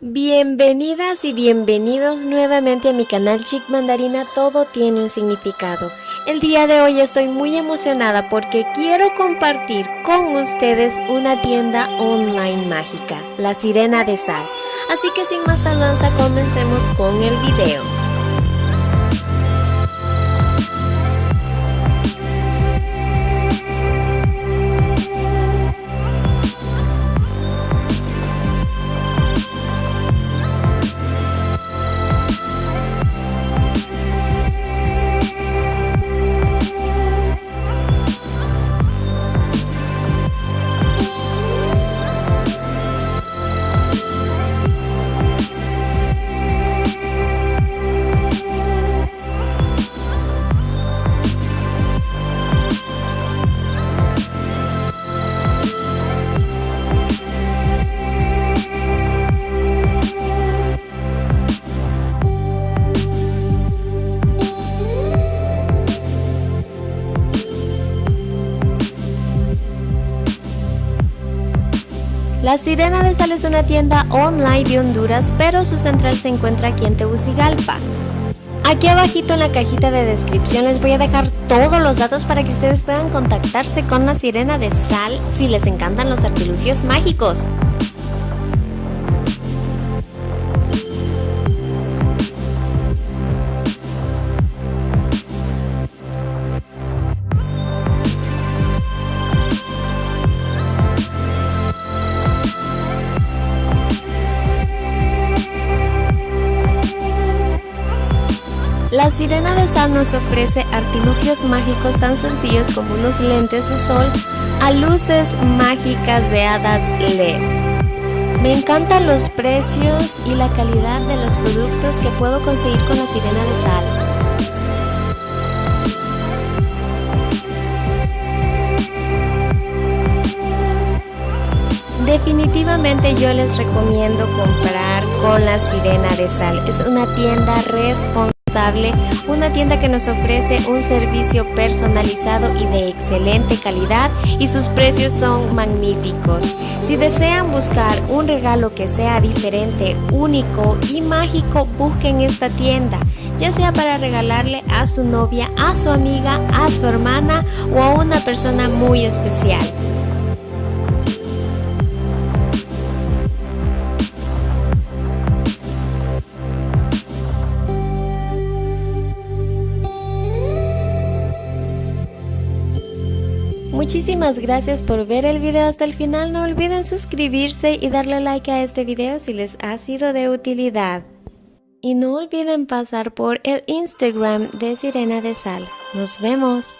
Bienvenidas y bienvenidos nuevamente a mi canal Chic Mandarina, todo tiene un significado. El día de hoy estoy muy emocionada porque quiero compartir con ustedes una tienda online mágica, La Sirena de Sal. Así que sin más tardanza comencemos con el video. La Sirena de Sal es una tienda online de Honduras, pero su central se encuentra aquí en Tegucigalpa. Aquí abajito en la cajita de descripción les voy a dejar todos los datos para que ustedes puedan contactarse con La Sirena de Sal si les encantan los artilugios mágicos. La Sirena de Sal nos ofrece artilugios mágicos tan sencillos como unos lentes de sol a luces mágicas de hadas LED. Me encantan los precios y la calidad de los productos que puedo conseguir con La Sirena de Sal. Definitivamente yo les recomiendo comprar con La Sirena de Sal. Es una tienda responsable, una tienda que nos ofrece un servicio personalizado y de excelente calidad, y sus precios son magníficos. Si desean buscar un regalo que sea diferente, único y mágico, busquen esta tienda, ya sea para regalarle a su novia, a su amiga, a su hermana o a una persona muy especial. Muchísimas gracias por ver el video hasta el final. No olviden suscribirse y darle like a este video si les ha sido de utilidad. Y no olviden pasar por el Instagram de Sirena de Sal. Nos vemos.